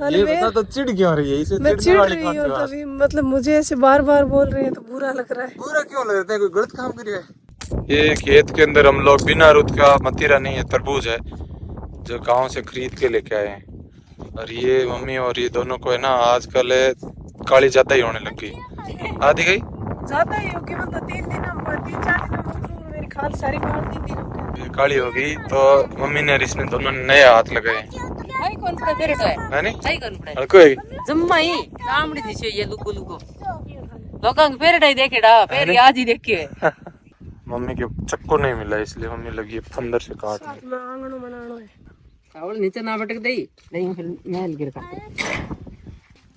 ये बता तो चिढ़ क्यों रही है? इसे मैं चिढ़ने चिढ़ वाली रही कौन सी हूँ बात? तभी, मतलब मुझे ऐसे बार बार बोल रहे हैं तो बुरा लग रहा है। बुरा क्यों लग रहा है? कोई गलत काम कर रहा है? ये खेत के अंदर हम लोग बिना रुत का, मतीरा नहीं है, तरबूज है जो गांव से खरीद के लेके आए हैं। और ये मम्मी और ये दोनों को है ना आजकल काली ज्यादा ही होने लग गई। आधी गई ज्यादा ही होगी, मतलब 3 दिन 3-4 दिन मेरी खाल सारी काट दी थी। ये काली हो गई तो मम्मी ने और इसने दोनों ने नए हाथ लगाए। हाई कौन पड़े तेरे तो है है हाई कौन पड़े हल्को है जम्माई चामड़ी दिसे ये लुगु लुगु लोगन पेरडाई देखेड़ा पेर आज ही देखे मम्मी के चक्कू नहीं मिला इसलिए मम्मी लगी है फंदर से काटने। मैं आंगन बनाना है। चावल नीचे ना भटक दई नहीं फिर महल गिरता।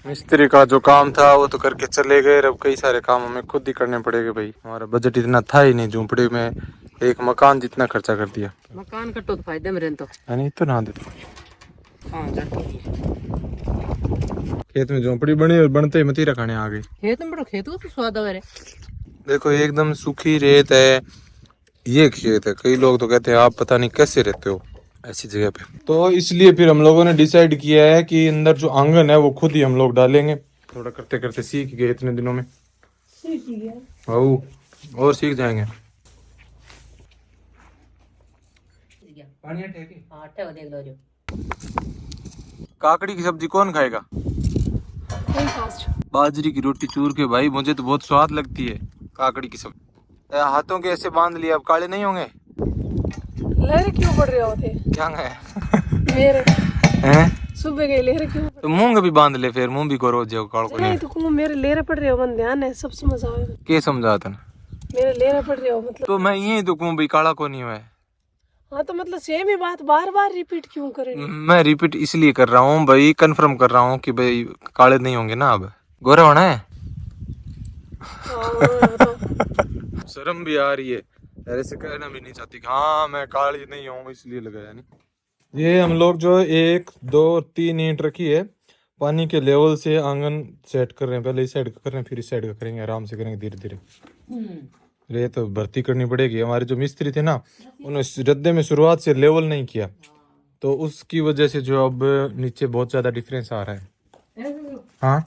मिस्त्री का जो काम था वो तो करके चले गए, अब कई सारे काम हमें खुद ही करने पड़ेंगे भाई। हमारा बजट इतना था ही नहीं, झोंपड़ी में एक मकान जितना खर्चा कर दिया। मकान कट्टो तो फायदे में रहन तो नहीं तो ना देते। हां चट्टी खेत में झोंपड़ी बनी और बनते ही मतीरा खाने आ गई। खेत में बड़ो खेत को तो स्वाद आवे रे। देखो एकदम सूखी रेत है, ये खेत है। कई लोग तो कहते हैं आप पता नहीं कैसे रहते हो ऐसी जगह पे। तो इसलिए फिर हम लोगों ने डिसाइड किया है कि अंदर जो आंगन है वो खुद ही हम लोग डालेंगे। थोड़ा करते करते सीख गए इतने दिनों में, सीख गया और सीख जाएंगे। हां ठे देख लो जो काकड़ी की सब्जी कौन खाएगा? बाजरी की रोटी चूर के भाई, मुझे तो बहुत स्वाद लगती है काकड़ी की सब्जी। हाथों के ऐसे बांध लिया, अब काले नहीं होंगे? लहर क्यों पड़ रहे होते क्या है? मेरे हैं? सुबह गए लहर क्यों तो मुंह भी बांध ले, फिर मुंह भी करो जो काल को नहीं तो को मेरे लहर पड़ रहे हो, मन ध्यान है सब समझ आवे। के समझाता ना मेरे लहर पड़ रहे हो मतलब तो मैं यही तो कहूँ भाई काला को नहीं हुआ है। हाँ तो मतलब सेम ही बात बार बार रिपीट क्यों करें? मैं रिपीट इसलिए कर रहा हूँ भाई, कंफर्म कर रहा हूँ कि भाई काले नहीं होंगे ना। अब गोरा होना है। शर्म भी आ रही है, ऐसे कहना भी नहीं चाहती हाँ मैं काली नहीं हूँ इसलिए लगाया नहीं। ये हम लोग जो 1 2 3 ईंट रखी है, पानी के लेवल से आंगन सेट कर रहे हैं। पहले इस साइड का कर रहे हैं, फिर इस साइड का करेंगे, आराम से करेंगे धीरे धीरे। रेत तो भर्ती करनी पड़ेगी। हमारे जो मिस्त्री थे ना उन्होंने रद्दे में शुरुआत से लेवल नहीं किया, तो उसकी वजह से जो अब नीचे बहुत ज्यादा डिफरेंस आ रहा है। हाँ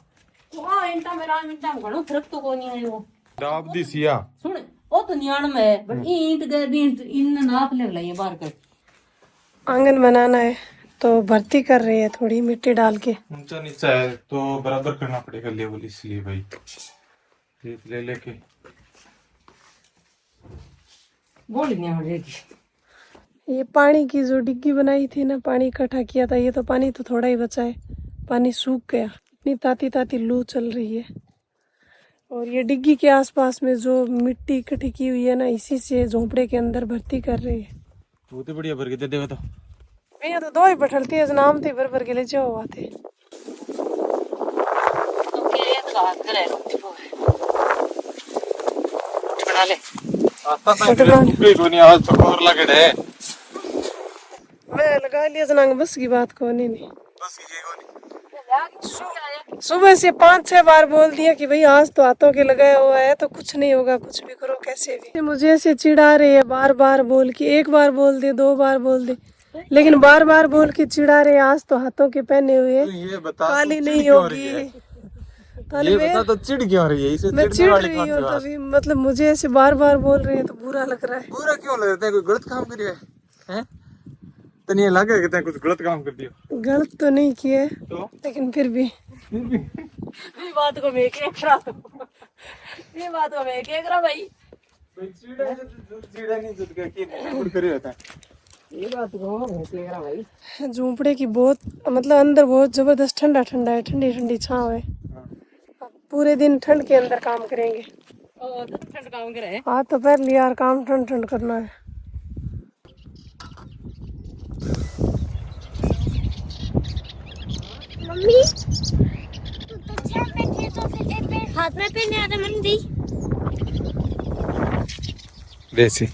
डाब दी सिया सुन ओ तो 99 है बट ईंट गए भी इन नाप ले लाइए बाहर कर आंगन बनाना है तो भर्ती कर रही है, थोड़ी मिट्टी डाल के। ऊंचा नीचा है तो बराबर करना पड़ेगा लेवल, इसलिए भाई रेत ले लेके बोल नहीं हो जाएगी। ये पानी की जो डिग्गी बनाई थी ना, पानी इकट्ठा किया था, ये तो पानी तो थोड़ा ही बचा है, पानी सूख गया। इतनी ताती ताती लू चल रही है। और ये डिग्गी के आसपास में जो मिट्टी इकट्ठी की हुई है ना, इसी से झोंपड़े के अंदर भर्ती कर रही है। बहुत बढ़िया भर के दे देवे तो भैया तो 2 ही बैठलती है, नाम थे भर भर के ले जाओ आते। बना ले आज तो और लगे है। मैं लगा लिया जनांग, बस की बात को नहीं बस की सुबह से 5-6 बार बोल दिया कि भाई आज तो हाथों के लगाया हुआ है तो कुछ नहीं होगा, कुछ भी करो कैसे भी। मुझे ऐसे चिढ़ा रहे हैं बार बार बोल के, 1 बार बोल दे 2 बार बोल दे, लेकिन बार बार बोल के चिढ़ा रहे। आज तो हाथों के पहने हुए काली नहीं होगी। ये बता तो चिढ़ क्यों रही है? इसे मैं चिढ़ रही हूँ तभी, मतलब मुझे ऐसे बार बार बोल रहे हैं तो बुरा लग रहा है। बुरा क्यों लग रहा है? कोई गलत काम कर रहा है? तो नहीं लगे कि कुछ गलत काम कर दिया? गलत तो नहीं किए तो लेकिन फिर भी ये बात को मैं क्या करा ये बात को मैं क्या करा भाई चिढ़ा नहीं जुट के कि करे होता है। ये बात को मैं क्या करा भाई। झोंपड़े की बहुत मतलब अंदर बहुत जबरदस्त ठंडा ठंडा है, ठंडी ठंडी छांव है। अब पूरे दिन ठंड के अंदर काम करेंगे। तो ठंड काम करे हाँ तो पहले यार काम ठंड ठंड करना है। मम्मी तो अच्छा बैठे तो फिर एक पैर हाथ में पहने आता मंदी देसी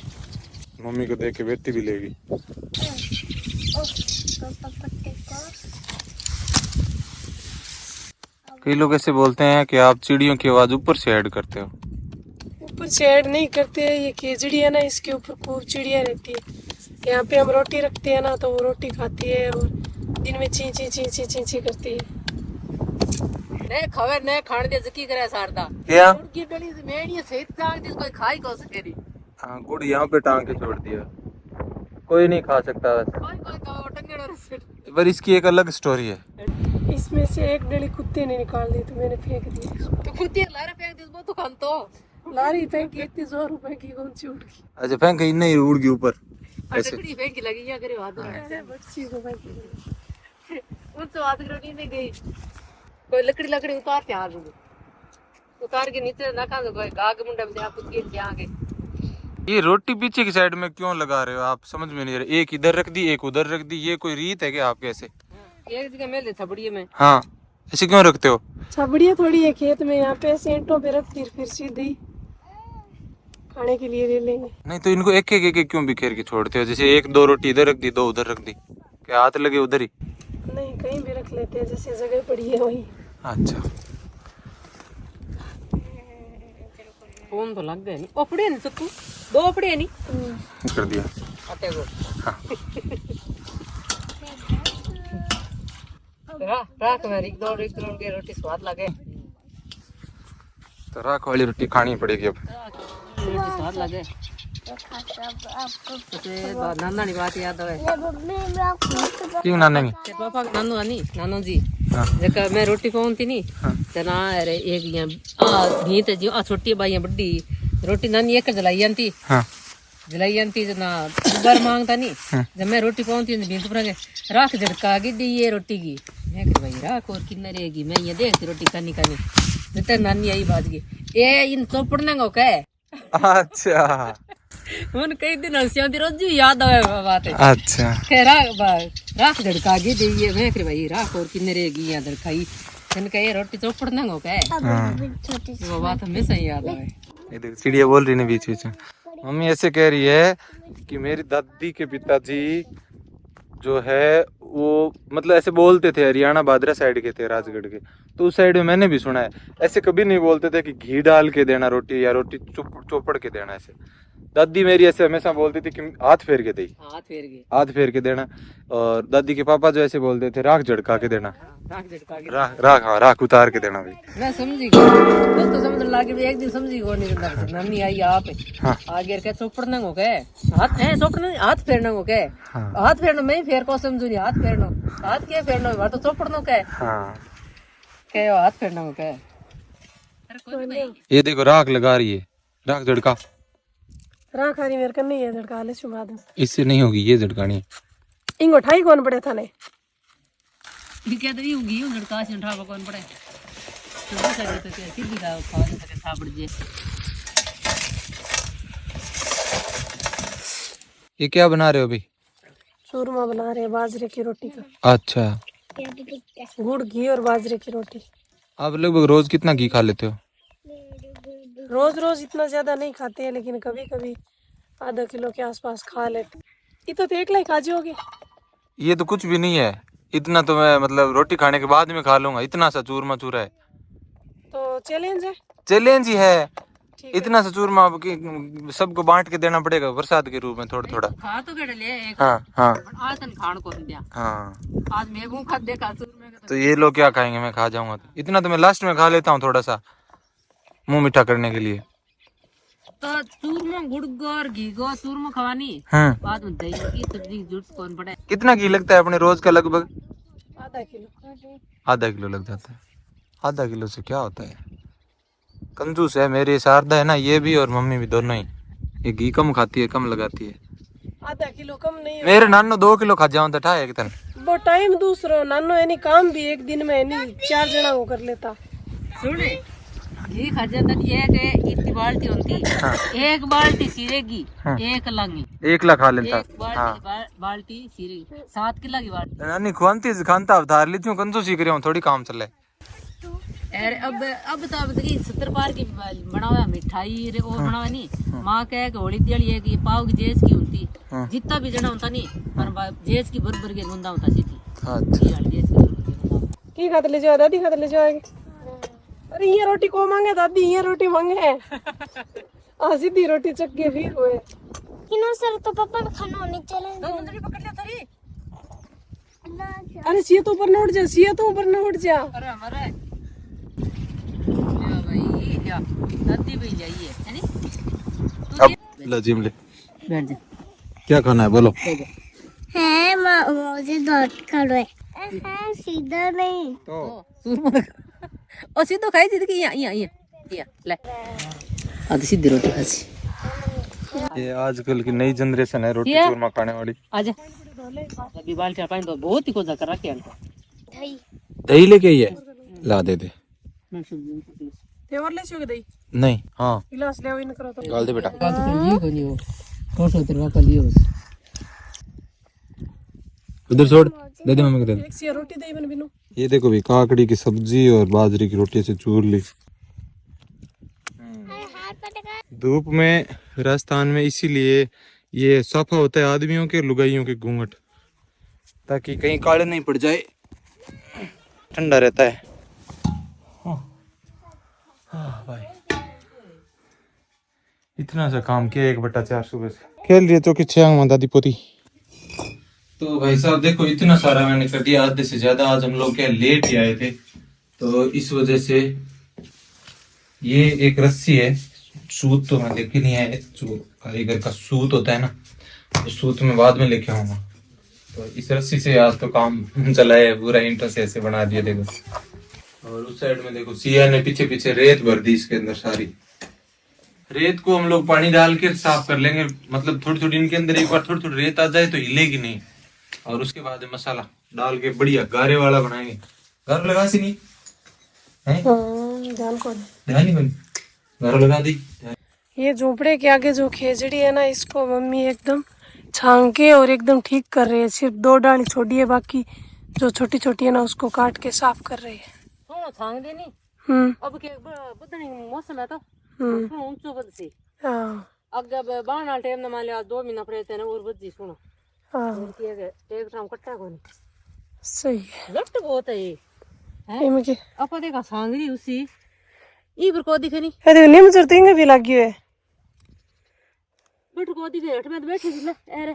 मम्मी को देख के बेटी भी लेगी। कई लोग ऐसे बोलते हैं कि आप चिड़ियों की आवाज ऊपर से ऐड करते हो। ऊपर से ऐड नहीं करते, ये केजड़ी है ना, इसके ऊपर खूब चिड़िया रहती है। यहाँ पे हम रोटी रखते हैं ना तो वो रोटी खाती है और दिन में ची ची ची ची ची ची करती है। ने खबर ने खाण दे जकी करे सारदा क्या की डली से मेड़ी सहित टांग दे कोई खाई को सकेरी हाँ गुड़ यहाँ पे टांग के छोड़ दिया, कोई नहीं खा सकता वैसे, कोई तो टंगड़ो रे पर इसकी एक अलग स्टोरी है। इसमें से एक डली कुत्ते ने निकाल दी तो मैंने फेंक दी। तो खुद लारे फेंक दे वो तो खान तो लारी फेंकी, इतनी 100 रुपए की कौन सी उड़ गई। अच्छा फेंक ही नहीं, उड़ गई ऊपर ऐसे। लकड़ी फेंक लगी या करे हाथ अरे बच्ची को फेंकी। उन तो हाथ रोटी नहीं गई कोई लकड़ी उतार के आ गई, उतार के नीचे ना खा कोई गाग मुंडा में आप कुछ के आगे। ये रोटी पीछे की साइड में क्यों लगा रहे हो आप, समझ में नहीं आ रहा। एक इधर रख दी एक उधर रख दी, ये कोई रीत है क्या आपके ऐसे? एक जगह मेल दे छबड़िए में। हाँ ऐसे क्यों रखते हो? छबड़िया थोड़ी है खेत में, यहाँ पे सेंटों पे रख दी फिर सीधी खाने के लिए ले लेंगे। नहीं तो इनको एक एक क्यों बिखेर के छोड़ते हो? जैसे एक दो रोटी इधर रख दी दो उधर रख दी, क्या हाथ लगे उधर ही? नहीं कहीं भी रख लेते हैं, जैसे जगह पड़ी है वहीं। अच्छा फोन तो लग गए नहीं ओपड़े नहीं सकू दो ओपड़े नहीं कर दिया। आटे को राख मेरी एक दो की रोटी स्वाद लगे तो राख वाली रोटी खानी पड़ेगी अब। रोटी स्वाद लगे नाना की बात याद आवे क्यों नाना की? ते पापा नानू आनी नानो जी हाँ। जका मैं रोटी पाऊंती नी हाँ। तना अरे एक या आ भी ते जी आ छोटी बाई बड़ी रोटी नानी एक जलाई जानती हाँ जलाई जानती जना बार मांगता नी जब मैं रोटी पाऊंती नी बीच पर राख झटका के दी ये रोटी की मैं कह भाई राख और किन्ने रहेगी मैं ये देखती रोटी खानी खानी जितने नानी आई बाज गई ए इन चौपड़ना को कहे। अच्छा उन कई दिन हंसियां रोज याद आवे बात है। अच्छा कह राख झटका के दी ये मैं कह भाई राख और किन्ने रहेगी यहाँ झटकाई जन कहे रोटी चौपड़ना को कहे वो बात हमेशा ही याद आवे। ये देख चिड़िया बोल रही है बीच बीच में। मम्मी ऐसे कह रही है कि मेरी दादी के पिताजी जो है वो मतलब ऐसे बोलते थे, हरियाणा बादरा साइड के थे राजगढ़ के, तो उस साइड में मैंने भी सुना है ऐसे कभी नहीं बोलते थे कि घी डाल के देना रोटी या रोटी चौपड़ के देना। ऐसे दादी मेरी ऐसे हमेशा बोलती थी कि हाथ फेर के दे, हाथ फेर के देना। और दादी के पापा जो ऐसे बोलते थे राख झटका के देना, राख हाँ राख उतार के देना भाई। मैं समझी गई तो समझ लागे भी एक दिन समझी को नहीं नानी आई आप हाँ। आगे के चौपड़ना को कहे हाथ है चौपड़ना हाथ फेरना को कहे हाँ। हाथ फेरना मैं फेर को समझू नहीं हाथ फेरना हाथ के फेरना बात तो चौपड़ना कहे हाँ कहे हाथ फेरना को कहे। ये देखो राख लगा रही है, राख झटका राख आ रही मेरे को नहीं है झटका ले चुमा दूं, इससे नहीं होगी ये झटकानी है। इंगो ठाई कौन पड़े था ने ये क्या तो होगी ये लड़का से उठा कौन पड़े तो वो सके तो क्या सीधी का खा सके था पड़ जे। ये क्या बना रहे हो अभी? चूरमा बना रहे हैं बाजरे की रोटी का। अच्छा गुड़ घी और बाजरे की रोटी। आप लगभग रोज कितना घी खा लेते हो? रोज रोज इतना ज्यादा नहीं खाते हैं, लेकिन कभी कभी आधा किलो के आसपास खा लेते। ये तो एक लाई खाजी होगी। ये तो कुछ भी नहीं है, इतना तो मैं मतलब रोटी खाने के बाद में खा लूंगा, इतना सा चूरमा चूरा है। तो चैलेंज है, चैलेंज ही है। ठीक है। इतना सा चूरमा सबको बांट के देना पड़ेगा प्रसाद के रूप में थोड़ा थोड़ा। खा तो कड़ ले एक हाँ हाँ आज तन खान को दिया हाँ। आज मैं को खा दे का चूरमे का तो ये लोग क्या खाएंगे, मैं खा जाऊंगा तो इतना तो मैं लास्ट में खा लेता हूँ थोड़ा सा मुंह मीठा करने के लिए। तो चूरमा गुड़ और घी को चूरमा खवानी बाद में दही की सब्जी जूस कौन पड़े। कितना घी लगता है अपने रोज का? लगभग आधा किलो। आधा किलो लग जाता है। आधा किलो से क्या होता है? कंजूस है मेरी शारदा है ना, ये भी और मम्मी भी दोनों ही। ये घी कम खाती है, कम लगाती है। आधा किलो कम नहीं मेरे नानो 2 किलो खा जाऊं था एक दिन। वो टाइम दूसरो नानो यानी काम भी एक दिन में यानी 4 जना को कर लेता। सुने घी खा जाता एक इतनी बाल्टी होती एक बाल्टी सीरेगी एक लंगी 1 लाख खा लेता। एक बाल्टी सीरेगी 7 किलो की बाल्टी। नानी खुआनती खानता उतार ली क्यों कंजूसी करी थोड़ी काम चले। अरे अब तो 70 पार की बनावा मिठाई रे और बनावा नहीं माँ कह के होली दिवाली है कि पाव की जेस की होती जितना भी जना होता नहीं पर जेस की बरबर के गुंदा होता सीधी। अच्छा जेस की बरबर के गुंदा की खाते ले जाओ दादी, खाते ले जाओगे। अरे ये रोटी को मांगे दादी, ये रोटी मांगे सीधी रोटी चक के फिर हुए किनो सर तो पापा का खाना होने चले तो मुंदरी पकड़ ले थरी अरे सिया तो ऊपर न उठ जा, सिया तो ऊपर न उठ जा। अरे हमारे ले भाई ले दादी भी जाइए है नी। अब ला जिम ले। बैठ जा। क्या खाना है बोलो। है मुझे दौड़ करो है सीधा नहीं तो ओ सीधो खाई थी कि यहाँ ले आधी सीधी रोटी खासी। ये आजकल की नई जनरेशन है रोटी चूरमा खाने वाली। आजा अभी बाल्टी पानी तो बहुत ही कोजा कर रखी है दही दही लेके आई है, ला दे दे। ते और ले चुके दही नहीं हाँ गिलास ले इन करो तो डाल दे बेटा। बात कर लियो कोनी हो छोटो तेरे का लियो उधर छोड़, दे दे मम्मी को दे दे। एक सिया रोटी दही बन बिनु। ये देखो भी काकड़ी की सब्जी और बाजरे की रोटी से चूर ली। धूप में राजस्थान में इसीलिए ये साफा होता है आदमियों के लुगाइयों के घूंघट, ताकि कहीं काले नहीं पड़ जाए, ठंडा रहता है। हाँ भाई इतना सा काम किया 1/4 सुबह से। खेल रही है तो कि 6 दादी पोती। तो भाई साहब देखो इतना सारा मैंने कर दिया, आधे से ज्यादा। आज हम लोग क्या लेट ही आए थे तो इस वजह से ये एक रस्सी है, सूत तो मैं लेके नहीं आया, जो कारीगर का सूत होता है ना, तो सूत में बाद में लेके आऊंगा। तो इस रस्सी से आज तो काम चला है, पूरा ईंटों से ऐसे बना दिया देखो। और उस साइड में देखो सिया ने पीछे पीछे रेत भर दी इसके अंदर सारी। रेत को हम लोग पानी डाल के साफ कर लेंगे, मतलब थोड़ी थोड़ी इनके अंदर एक बार थोड़ी थोड़ी रेत आ जाए तो हिलेगी नहीं, और उसके बाद मसाला डाल के बढ़िया गारे वाला बनाएंगे। गारो लगा सी नहीं है, ध्यान को ध्यान नहीं बनी, गारो लगा दी। ये झोपड़े के आगे जो खेजड़ी है ना, इसको मम्मी एकदम छांग के और एकदम ठीक कर रही है। सिर्फ 2 डाली छोड़ी है, बाकी जो छोटी छोटी है ना उसको काट के साफ कर रही है। थोड़ा छांग देनी अब के बदनी मौसम है तो थोड़ा ऊंचो बद से हाँ अगर बाण टाइम ना मान लिया 2 महीना पड़े थे ना और बद्दी सुनो हाँ एक टाइम कट्टा कोनी सही है। लट बहुत है ये ये मुझे अपा देखा सांगरी उसी ई पर को दिखे नहीं है, देखो नीम जरतेंगे भी लगी है। बैठ को दिखे हट में तो बैठी थी ले अरे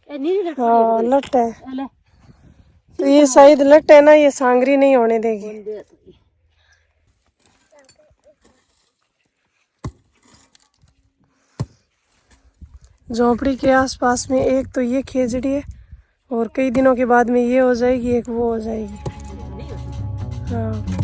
ए नीली लट हाँ लट है, ले तो ये शायद लट है ना, ये सांगरी नहीं होने देगी। झोपड़ी के आसपास में एक तो ये खेजड़ी है, और कई दिनों के बाद में ये हो जाएगी, एक वो हो जाएगी। हाँ